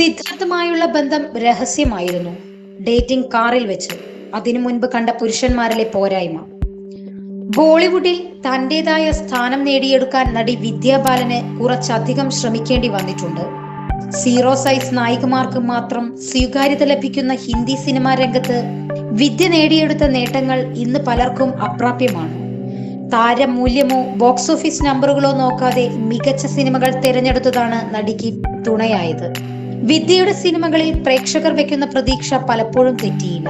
സിദ്ധാർത്ഥുമായുള്ള ബന്ധം രഹസ്യമായിരുന്നു. ഡേറ്റിംഗ് കാറിൽ വെച്ച്. അതിനു മുൻപ് കണ്ട പുരുഷന്മാരിലെ പോരായ്മ. ബോളിവുഡിൽ തന്റേതായ സ്ഥാനം നേടിയെടുക്കാൻ നടി വിദ്യാ ബാലന് കുറച്ചധികം ശ്രമിക്കേണ്ടി വന്നിട്ടുണ്ട്. സീറോ സൈസ് നായികമാർക്ക് മാത്രം സ്വീകാര്യത ലഭിക്കുന്ന ഹിന്ദി സിനിമാ രംഗത്ത് വിദ്യ നേടിയെടുത്ത നേട്ടങ്ങൾ ഇന്ന് പലർക്കും അപ്രാപ്യമാണ്. താരമൂല്യമോ ബോക്സ് ഓഫീസ് നമ്പറുകളോ നോക്കാതെ മികച്ച സിനിമകൾ തിരഞ്ഞെടുത്തതാണ് നടിക്ക് തുണയായത്. വിദ്യയുടെ സിനിമകളിൽ പ്രേക്ഷകർ വെക്കുന്ന പ്രതീക്ഷ പലപ്പോഴും തെറ്റിയില്ല.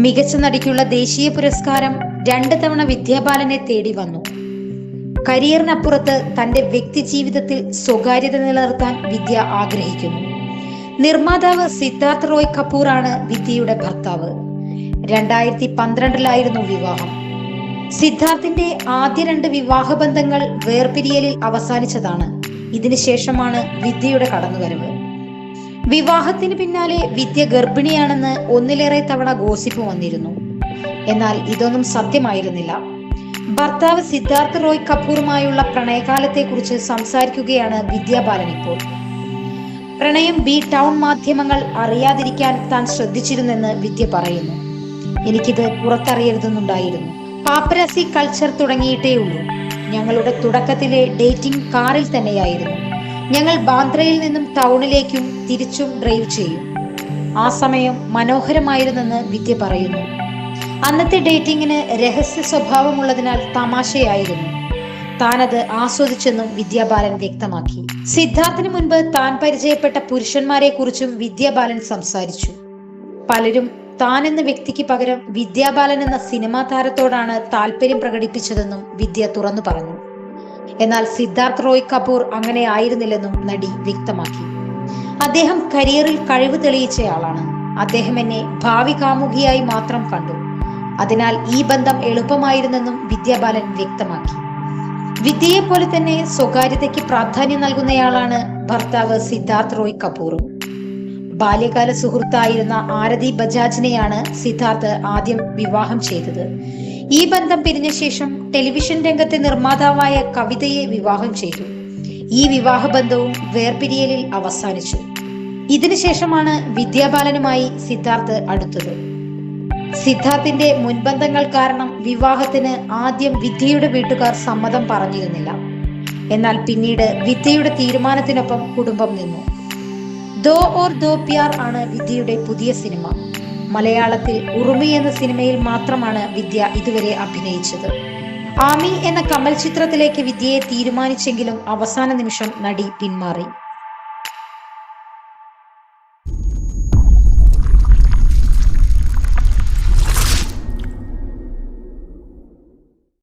മികച്ച നടിക്കുള്ള ദേശീയ പുരസ്കാരം 2 തവണ വിദ്യാ ബാലനെ തേടി വന്നു. കരിയറിനപ്പുറത്ത് തന്റെ വ്യക്തി ജീവിതത്തിൽ സ്വകാര്യത നിലനിർത്താൻ വിദ്യ ആഗ്രഹിക്കുന്നു. നിർമ്മാതാവ് സിദ്ധാർത്ഥ് റോയ് കപൂർ ആണ് വിദ്യയുടെ ഭർത്താവ്. 2012 വിവാഹം. സിദ്ധാർത്ഥിന്റെ ആദ്യ 2 വിവാഹ ബന്ധങ്ങൾ വേർപിരിയലിൽ അവസാനിച്ചതാണ്. ഇതിനുശേഷമാണ് വിദ്യയുടെ കടന്നുവരവ്. വിവാഹത്തിന് പിന്നാലെ വിദ്യ ഗർഭിണിയാണെന്ന് ഒന്നിലേറെ തവണ ഗോസിപ്പ് വന്നിരുന്നു. എന്നാൽ ഇതൊന്നും സത്യമായിരുന്നില്ല. ഭർത്താവ് സിദ്ധാർത്ഥ് റോയ് കപൂറുമായുള്ള പ്രണയകാലത്തെ കുറിച്ച് സംസാരിക്കുകയാണ് വിദ്യാ ബാലൻ ഇപ്പോൾ. പ്രണയം ടൗൺ മാധ്യമങ്ങൾ അറിയാതിരിക്കാൻ താൻ ശ്രദ്ധിച്ചിരുന്നെന്ന് വിദ്യ പറയുന്നു. എനിക്കിത് പുറത്തറിയരുതെന്നുണ്ടായിരുന്നു. പാപ്പരാസി കൾച്ചർ തുടങ്ങിയിട്ടേ ഉള്ളൂ. ഞങ്ങളുടെ തുടക്കത്തിലെ ഡേറ്റിംഗ് കാറിൽ തന്നെയായിരുന്നു. ഞങ്ങൾ ബാന്ദ്രയിൽ നിന്നും ടൗണിലേക്കും തിരിച്ചും ഡ്രൈവ് ചെയ്യും. ആ സമയം മനോഹരമായിരുന്നെന്ന് വിദ്യ പറയുന്നു. അന്നത്തെ ഡേറ്റിംഗിന് രഹസ്യ സ്വഭാവമുള്ളതിനാൽ തമാശയായിരുന്നു. താനത് ആസ്വദിച്ചെന്നും വിദ്യാ ബാലൻ വ്യക്തമാക്കി. സിദ്ധാർത്ഥിന് മുൻപ് താൻ പരിചയപ്പെട്ട പുരുഷന്മാരെ കുറിച്ചും വിദ്യാ ബാലൻ സംസാരിച്ചു. പലരും താൻ എന്ന വ്യക്തിക്ക് പകരം വിദ്യാ ബാലൻ എന്ന സിനിമാ താരത്തോടാണ് താല്പര്യം പ്രകടിപ്പിച്ചതെന്നും വിദ്യ തുറന്നു പറഞ്ഞു. എന്നാൽ സിദ്ധാർത്ഥ് റോയ് കപൂർ അങ്ങനെ ആയിരുന്നില്ലെന്നും നടി വ്യക്തമാക്കി. അദ്ദേഹം കരിയറിൽ കഴിവ് തെളിയിച്ചയാളാണ്. അദ്ദേഹം എന്നെ ഭാവി കാമുകിയായി മാത്രം കണ്ടു. അതിനാൽ ഈ ബന്ധം എളുപ്പമായിരുന്നെന്നും വിദ്യാ ബാലൻ വ്യക്തമാക്കി. വിദ്യയെ പോലെ തന്നെ സ്വകാര്യതയ്ക്ക് പ്രാധാന്യം നൽകുന്നയാളാണ് ഭർത്താവ് സിദ്ധാർത്ഥ് റോയ് കപൂറും. ബാല്യകാല സുഹൃത്തായിരുന്ന ആരതി ബജാജിനെയാണ് സിദ്ധാർത്ഥ് ആദ്യം വിവാഹം ചെയ്തത്. ഈ ബന്ധം പിരിഞ്ഞ ശേഷം ടെലിവിഷൻ രംഗത്തെ നിർമ്മാതാവായ കവിതയെ വിവാഹം ചെയ്തു. ഈ വിവാഹബന്ധവും വേർപിരിയലിൽ അവസാനിച്ചു. ഇതിനുശേഷമാണ് വിദ്യാ ബാലനുമായി സിദ്ധാർത്ഥ് അടുത്തത്. സിദ്ധാർത്ഥിന്റെ മുൻബന്ധങ്ങൾ കാരണം വിവാഹത്തിന് ആദ്യം വിദ്യയുടെ വീട്ടുകാർ സമ്മതം പറഞ്ഞിരുന്നില്ല. എന്നാൽ പിന്നീട് വിദ്യയുടെ തീരുമാനത്തിനൊപ്പം കുടുംബം നിന്നു. ദോ ഓർ ദോ പ്യാർ ആണ് വിദ്യയുടെ പുതിയ സിനിമ. മലയാളത്തിൽ ഉറുമി എന്ന സിനിമയിൽ മാത്രമാണ് വിദ്യ ഇതുവരെ അഭിനയിച്ചത്. ആമി എന്ന കമൽ ചിത്രത്തിലേക്ക് വിദ്യയെ തീരുമാനിച്ചെങ്കിലും അവസാന നിമിഷം നടി പിന്മാറി.